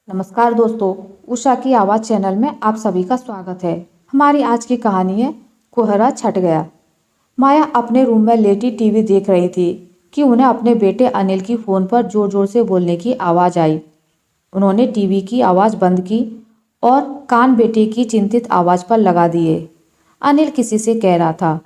नमस्कार दोस्तों, उषा की आवाज़ चैनल में आप सभी का स्वागत है। हमारी आज की कहानी है कोहरा छट गया। माया अपने रूम में लेटी टीवी देख रही थी कि उन्हें अपने बेटे अनिल की फ़ोन पर ज़ोर ज़ोर से बोलने की आवाज़ आई। उन्होंने टीवी की आवाज़ बंद की और कान बेटे की चिंतित आवाज़ पर लगा दिए। अनिल किसी से कह रहा था,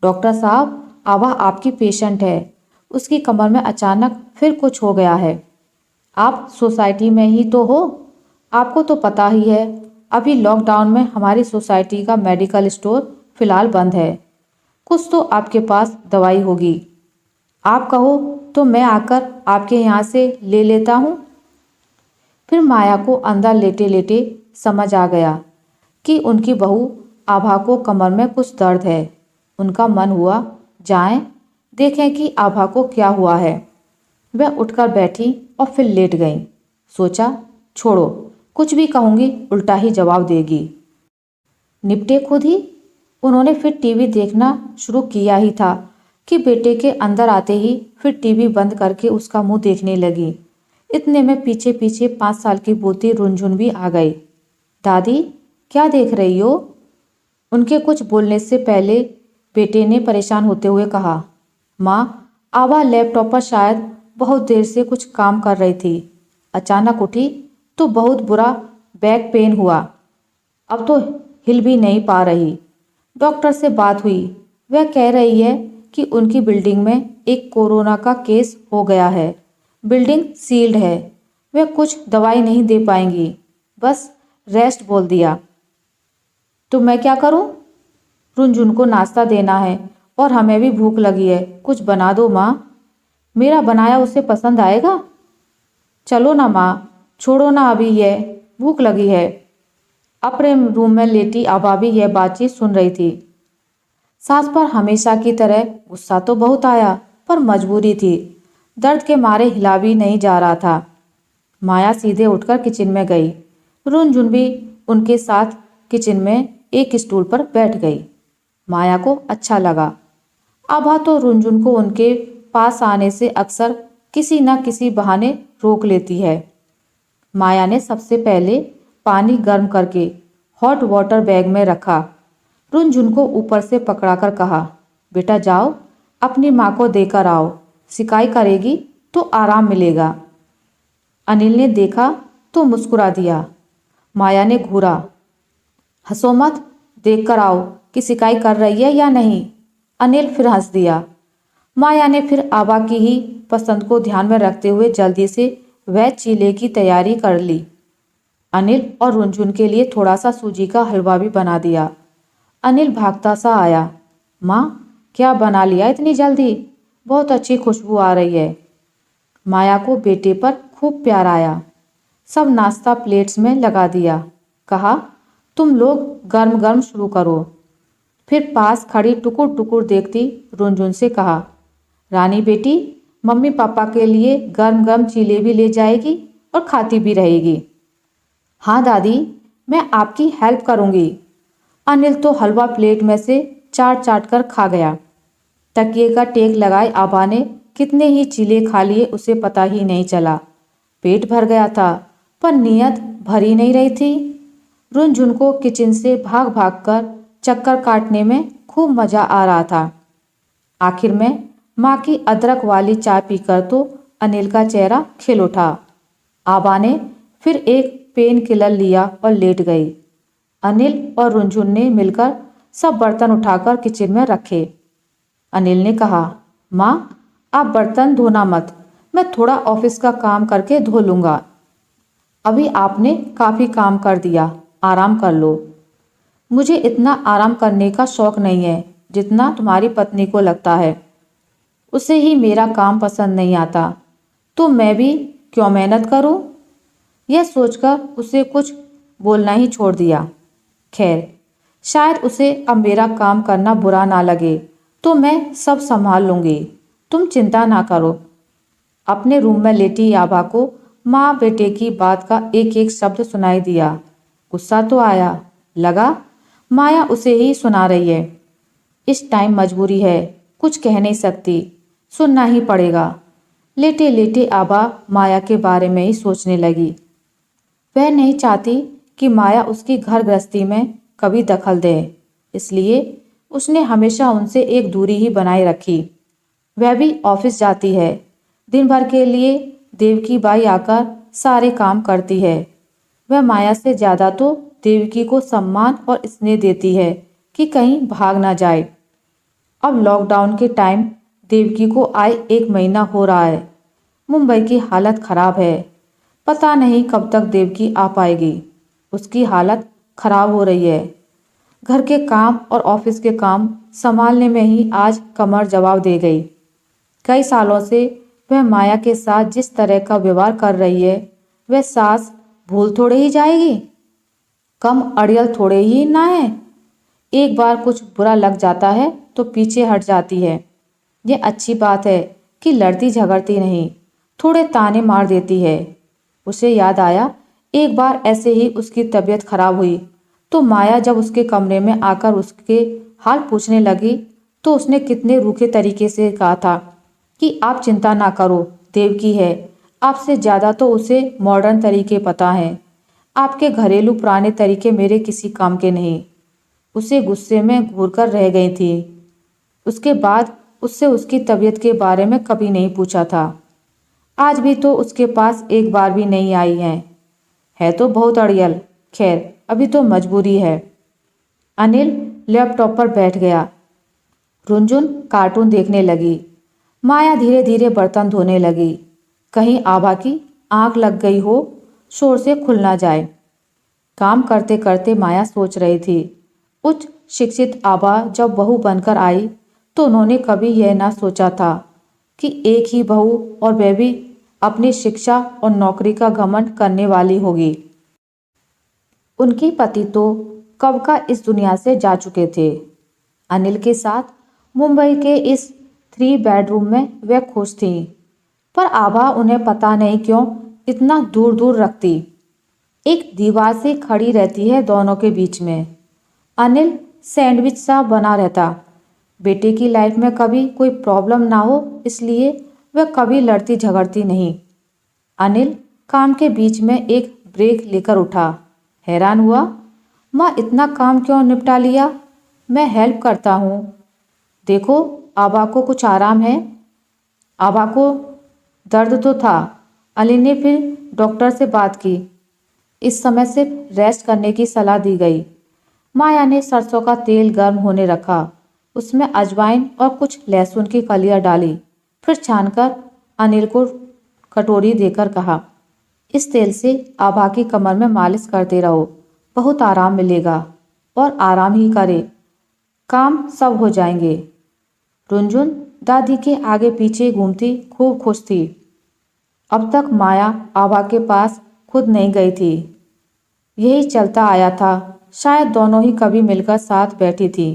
डॉक्टर साहब, आभा आपकी पेशेंट है। उसकी कमर में अचानक फिर कुछ हो गया है। आप सोसाइटी में ही तो हो, आपको तो पता ही है। अभी लॉकडाउन में हमारी सोसाइटी का मेडिकल स्टोर फिलहाल बंद है। कुछ तो आपके पास दवाई होगी। आप कहो तो मैं आकर आपके यहाँ से ले लेता हूँ। फिर माया को अंदर लेटे लेटे समझ आ गया कि उनकी बहू आभा को कमर में कुछ दर्द है। उनका मन हुआ जाएं, देखें कि आभा को क्या हुआ है। वह उठकर बैठी और फिर लेट गई। सोचा, छोड़ो, कुछ भी कहूँगी उल्टा ही जवाब देगी, निपटे खुद ही। उन्होंने फिर टीवी देखना शुरू किया ही था कि बेटे के अंदर आते ही फिर टीवी बंद करके उसका मुंह देखने लगी। इतने में पीछे पीछे 5 साल की पोती रुनझुन भी आ गई। दादी, क्या देख रही हो? उनके कुछ बोलने से पहले बेटे ने परेशान होते हुए कहा, माँ, आभा लैपटॉप पर शायद बहुत देर से कुछ काम कर रही थी। अचानक उठी तो बहुत बुरा बैक पेन हुआ। अब तो हिल भी नहीं पा रही। डॉक्टर से बात हुई, वह कह रही है कि उनकी बिल्डिंग में एक कोरोना का केस हो गया है। बिल्डिंग सील्ड है। वे कुछ दवाई नहीं दे पाएंगी, बस रेस्ट बोल दिया। तो मैं क्या करूं? रुनझुन को नाश्ता देना है और हमें भी भूख लगी है। कुछ बना दो माँ। मेरा बनाया उसे पसंद आएगा? चलो ना माँ, छोड़ो ना, अभी यह भूख लगी है। अपने रूम में लेटी आभा भी यह बातचीत सुन रही थी। सास पर हमेशा की तरह गुस्सा तो बहुत आया, पर मजबूरी थी। दर्द के मारे हिला भी नहीं जा रहा था। माया सीधे उठकर किचन में गई। रुनझुन भी उनके साथ किचन में एक स्टूल पर बैठ गई। माया को अच्छा लगा। आभा तो रुनझुन को उनके पास आने से अक्सर किसी न किसी बहाने रोक लेती है। माया ने सबसे पहले पानी गर्म करके हॉट वाटर बैग में रखा। रुनझुन को ऊपर से पकड़ाकर कहा, बेटा जाओ, अपनी माँ को देकर आओ। शिकायत करेगी तो आराम मिलेगा। अनिल ने देखा तो मुस्कुरा दिया। माया ने घूरा, हंसो मत, देख कर आओ कि शिकायत कर रही है या नहीं। अनिल फिर हंस दिया। माया ने फिर आभा की ही पसंद को ध्यान में रखते हुए जल्दी से वह चीले की तैयारी कर ली। अनिल और रुनझुन के लिए थोड़ा सा सूजी का हलवा भी बना दिया। अनिल भागता सा आया, माँ, क्या बना लिया इतनी जल्दी? बहुत अच्छी खुशबू आ रही है। माया को बेटे पर खूब प्यार आया। सब नाश्ता प्लेट्स में लगा दिया। कहा, तुम लोग गर्म गर्म शुरू करो। फिर पास खड़ी टुकुर टुकुर देखती रुनझुन से कहा, रानी बेटी, मम्मी पापा के लिए गर्म गर्म चीले भी ले जाएगी और खाती भी रहेगी। हाँ दादी, मैं आपकी हेल्प करूँगी। अनिल तो हलवा प्लेट में से चाट चाट कर खा गया। तकिए का टेक लगाए आभा ने कितने ही चीले खा लिए उसे पता ही नहीं चला। पेट भर गया था, पर नीयत भरी नहीं रही थी। रुनझुन को किचन से भाग भाग कर चक्कर काटने में खूब मजा आ रहा था। आखिर में माँ की अदरक वाली चाय पीकर तो अनिल का चेहरा खिल उठा। आभा ने फिर एक पेन किलर लिया और लेट गई। अनिल और रुनझुन ने मिलकर सब बर्तन उठाकर किचन में रखे। अनिल ने कहा, माँ, आप बर्तन धोना मत, मैं थोड़ा ऑफिस का काम करके धो लूँगा। अभी आपने काफ़ी काम कर दिया, आराम कर लो। मुझे इतना आराम करने का शौक नहीं है जितना तुम्हारी पत्नी को लगता है। उसे ही मेरा काम पसंद नहीं आता, तो मैं भी क्यों मेहनत करूं? यह सोचकर उसे कुछ बोलना ही छोड़ दिया। खैर, शायद उसे अब मेरा काम करना बुरा ना लगे, तो मैं सब संभाल लूँगी, तुम चिंता ना करो। अपने रूम में लेटी आभा को माँ बेटे की बात का एक एक शब्द सुनाई दिया। गुस्सा तो आया, लगा माया उसे ही सुना रही है। इस टाइम मजबूरी है, कुछ कह नहीं सकती, सुनना ही पड़ेगा। लेटे लेटे आभा माया के बारे में ही सोचने लगी। वह नहीं चाहती कि माया उसकी घर गृहस्थी में कभी दखल दे, इसलिए उसने हमेशा उनसे एक दूरी ही बनाए रखी। वह भी ऑफिस जाती है। दिन भर के लिए देवकी बाई आकर सारे काम करती है। वह माया से ज़्यादा तो देवकी को सम्मान और स्नेह देती है कि कहीं भाग ना जाए। अब लॉकडाउन के टाइम देवकी को आए 1 महीना हो रहा है। मुंबई की हालत खराब है। पता नहीं कब तक देवकी आ पाएगी। उसकी हालत खराब हो रही है। घर के काम और ऑफिस के काम संभालने में ही आज कमर जवाब दे गई। कई सालों से वह माया के साथ जिस तरह का व्यवहार कर रही है, वह सास भूल थोड़े ही जाएगी, कम अड़ियल थोड़े ही ना है। एक बार कुछ बुरा लग जाता है तो पीछे हट जाती है। ये अच्छी बात है कि लड़ती झगड़ती नहीं, थोड़े ताने मार देती है। उसे याद आया, एक बार ऐसे ही उसकी तबीयत खराब हुई तो माया जब उसके कमरे में आकर उसके हाल पूछने लगी तो उसने कितने रूखे तरीके से कहा था कि आप चिंता ना करो, देवकी है, आपसे ज़्यादा तो उसे मॉडर्न तरीके पता हैं। आपके घरेलू पुराने तरीके मेरे किसी काम के नहीं। उसे गुस्से में घूरकर रह गई थी। उसके बाद उससे उसकी तबीयत के बारे में कभी नहीं पूछा था। आज भी तो उसके पास एक बार भी नहीं आई है तो बहुत अड़ियल। खैर, अभी तो मजबूरी है। अनिल लैपटॉप पर बैठ गया। रुंजुन कार्टून देखने लगी। माया धीरे धीरे बर्तन धोने लगी। कहीं आभा की आंख लग गई हो, शोर से खुल ना जाए। काम करते करते माया सोच रही थी, उच्च शिक्षित आभा जब बहू बनकर आई तो उन्होंने कभी यह ना सोचा था कि एक ही बहू और वह भी अपनी शिक्षा और नौकरी का घमंड करने वाली होगी। उनके पति तो कब का इस दुनिया से जा चुके थे। अनिल के साथ मुंबई के इस 3 बेडरूम में वह खुश थी, पर आभा उन्हें पता नहीं क्यों इतना दूर दूर रखती। एक दीवार से खड़ी रहती है दोनों के बीच में। अनिल सैंडविच सा बना रहता। बेटे की लाइफ में कभी कोई प्रॉब्लम ना हो, इसलिए वह कभी लड़ती झगड़ती नहीं। अनिल काम के बीच में एक ब्रेक लेकर उठा। हैरान हुआ, माँ इतना काम क्यों निपटा लिया? मैं हेल्प करता हूँ। देखो, आभा को कुछ आराम है। आभा को दर्द तो था। अनिल ने फिर डॉक्टर से बात की। इस समय सिर्फ रेस्ट करने की सलाह दी गई। माया ने सरसों का तेल गर्म होने रखा। उसमें अजवाइन और कुछ लहसुन की कलियां डाली। फिर छानकर अनिल को कटोरी देकर कहा, इस तेल से आभा की कमर में मालिश करते रहो, बहुत आराम मिलेगा। और आराम ही करे, काम सब हो जाएंगे। रुंजुन दादी के आगे पीछे घूमती खूब खुश थी। अब तक माया आभा के पास खुद नहीं गई थी। यही चलता आया था। शायद दोनों ही कभी मिलकर साथ बैठी थी।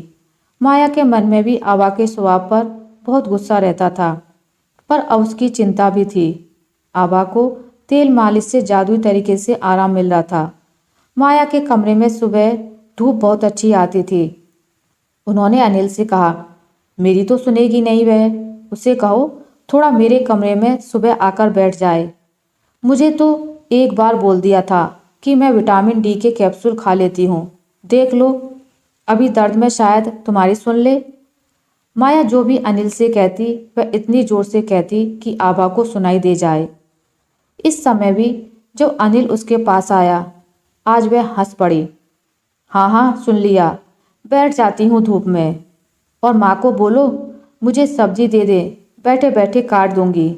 माया के मन में भी आभा के स्वभाव पर बहुत गुस्सा रहता था, पर अब उसकी चिंता भी थी। आभा को तेल मालिश से जादुई तरीके से आराम मिल रहा था। माया के कमरे में सुबह धूप बहुत अच्छी आती थी। उन्होंने अनिल से कहा, मेरी तो सुनेगी नहीं वह, उसे कहो थोड़ा मेरे कमरे में सुबह आकर बैठ जाए। मुझे तो एक बार बोल दिया था कि मैं विटामिन डी के कैप्सूल खा लेती हूँ। देख लो, अभी दर्द में शायद तुम्हारी सुन ले। माया जो भी अनिल से कहती वह इतनी जोर से कहती कि आभा को सुनाई दे जाए। इस समय भी जब अनिल उसके पास आया, आज वह हंस पड़ी। हाँ हाँ, सुन लिया, बैठ जाती हूँ धूप में। और माँ को बोलो मुझे सब्जी दे दे, बैठे बैठे काट दूंगी।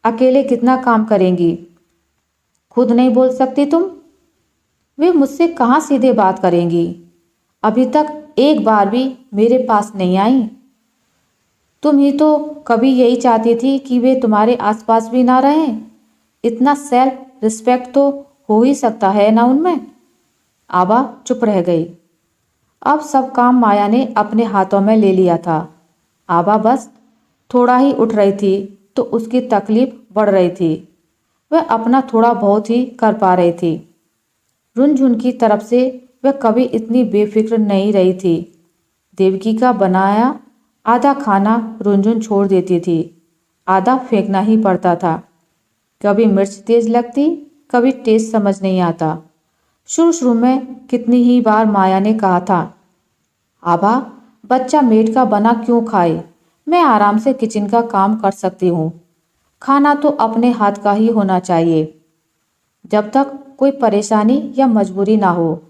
अकेले कितना काम करेंगी? खुद नहीं बोल सकती तुम? वे मुझसे कहाँ सीधे बात करेंगी? अभी तक एक बार भी मेरे पास नहीं आई। तुम ही तो कभी यही चाहती थी कि वे तुम्हारे आसपास भी ना रहें। इतना सेल्फ रिस्पेक्ट तो हो ही सकता है ना उनमें। आभा चुप रह गई। अब सब काम माया ने अपने हाथों में ले लिया था। आभा बस थोड़ा ही उठ रही थी तो उसकी तकलीफ बढ़ रही थी। वह अपना थोड़ा बहुत ही कर पा रही थी। रुनझुन की तरफ से वह कभी इतनी बेफिक्र नहीं रही थी। देवकी का बनाया आधा खाना रुनझुन छोड़ देती थी, आधा फेंकना ही पड़ता था। कभी मिर्च तेज लगती कभी टेस्ट समझ नहीं आता। शुरू शुरू में कितनी ही बार माया ने कहा था, आभा बच्चा मेड का बना क्यों खाए, मैं आराम से किचन का काम कर सकती हूँ, खाना तो अपने हाथ का ही होना चाहिए, जब तक कोई परेशानी या मजबूरी ना हो।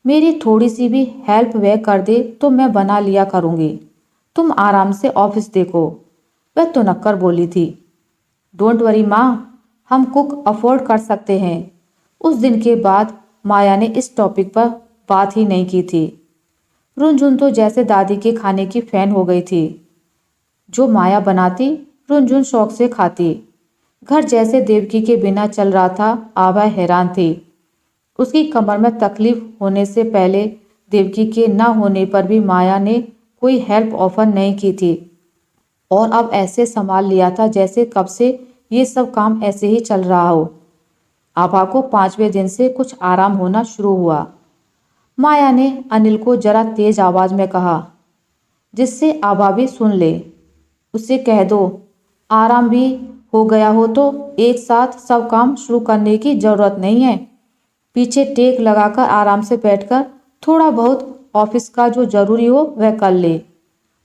मेरी थोड़ी सी भी हेल्प वह कर दे तो मैं बना लिया करूँगी, तुम आराम से ऑफिस देखो, वह तुनक्कर बोली थी। डोंट वरी माँ, हम कुक अफोर्ड कर सकते हैं। उस दिन के बाद माया ने इस टॉपिक पर बात ही नहीं की थी। रुनझुन तो जैसे दादी के खाने की फैन हो गई थी। जो माया बनाती रुनझुन शौक से खाती। घर जैसे देवकी के बिना चल रहा था, आभा हैरान थी। उसकी कमर में तकलीफ होने से पहले देवकी के न होने पर भी माया ने कोई हेल्प ऑफर नहीं की थी, और अब ऐसे संभाल लिया था जैसे कब से ये सब काम ऐसे ही चल रहा हो। आभा को 5वें दिन से कुछ आराम होना शुरू हुआ। माया ने अनिल को जरा तेज आवाज में कहा, जिससे आभा भी सुन ले। उसे कह दो आराम भी हो गया हो तो एक साथ सब काम शुरू करने की जरूरत नहीं है। पीछे टेक लगाकर आराम से बैठकर थोड़ा बहुत ऑफिस का जो जरूरी हो वह कर ले।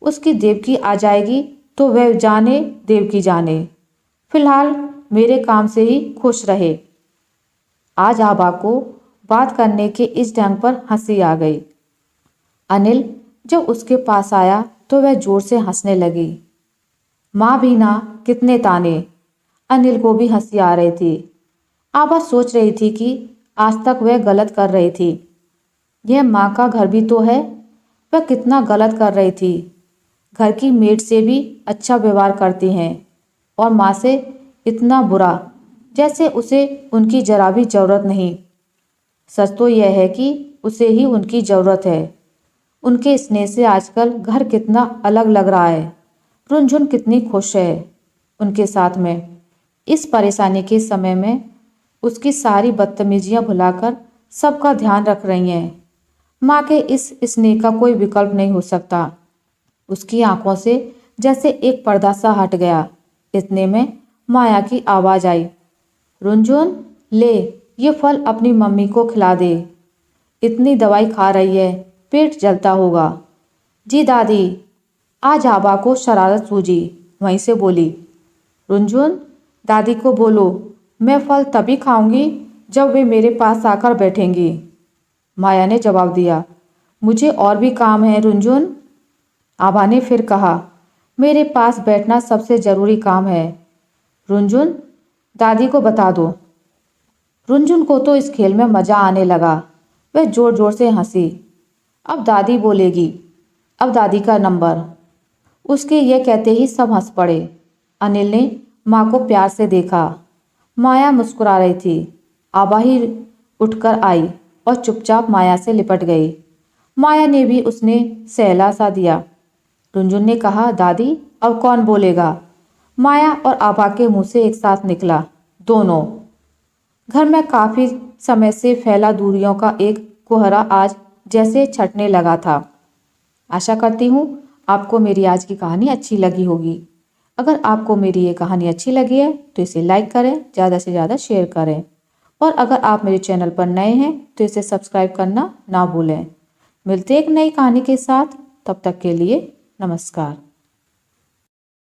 उसकी देवकी आ जाएगी तो वह जाने देवकी जाने। फिलहाल मेरे काम से ही खुश रहे। आज आभा को बात करने के इस ढंग पर हंसी आ गई। अनिल जब उसके पास आया तो वह जोर से हंसने लगी। माँ भी ना, कितने ताने। अनिल को भी हंसी आ रही थी। आभा सोच रही थी कि आज तक वह गलत कर रही थी। यह माँ का घर भी तो है, वह कितना गलत कर रही थी। घर की मेड से भी अच्छा व्यवहार करती हैं और माँ से इतना बुरा, जैसे उसे उनकी जरा भी ज़रूरत नहीं। सच तो यह है कि उसे ही उनकी ज़रूरत है। उनके स्नेह से आजकल घर कितना अलग लग रहा है। रुनझुन कितनी खुश है उनके साथ में। इस परेशानी के समय में उसकी सारी बदतमीजियां भुलाकर सबका ध्यान रख रही हैं। माँ के इस स्नेह का कोई विकल्प नहीं हो सकता। उसकी आंखों से जैसे एक पर्दा सा हट गया। इतने में माया की आवाज़ आई, रुनझुन ले ये फल अपनी मम्मी को खिला दे, इतनी दवाई खा रही है, पेट जलता होगा। जी दादी। आज आभा को शरारत सूझी, वहीं से बोली, रुनझुन दादी को बोलो मैं फल तभी खाऊंगी जब वे मेरे पास आकर बैठेंगी। माया ने जवाब दिया, मुझे और भी काम है रुनझुन। आभा ने फिर कहा, मेरे पास बैठना सबसे ज़रूरी काम है। रुनझुन दादी को बता दो। रुनझुन को तो इस खेल में मज़ा आने लगा। वह ज़ोर ज़ोर से हंसी। अब दादी बोलेगी, अब दादी का नंबर। उसके यह कहते ही सब हंस पड़े। अनिल ने माँ को प्यार से देखा। माया मुस्कुरा रही थी। आभा ही उठकर आई और चुपचाप माया से लिपट गई। माया ने भी उसने सहला सा दिया। रुनझुन ने कहा, दादी अब कौन बोलेगा। माया और आभा के मुंह से एक साथ निकला, दोनों। घर में काफ़ी समय से फैला दूरियों का एक कोहरा आज जैसे छटने लगा था। आशा करती हूँ आपको मेरी आज की कहानी अच्छी लगी होगी। अगर आपको मेरी ये कहानी अच्छी लगी है तो इसे लाइक करें, ज़्यादा से ज़्यादा शेयर करें, और अगर आप मेरे चैनल पर नए हैं तो इसे सब्सक्राइब करना ना भूलें। मिलते एक नई कहानी के साथ, तब तक के लिए नमस्कार।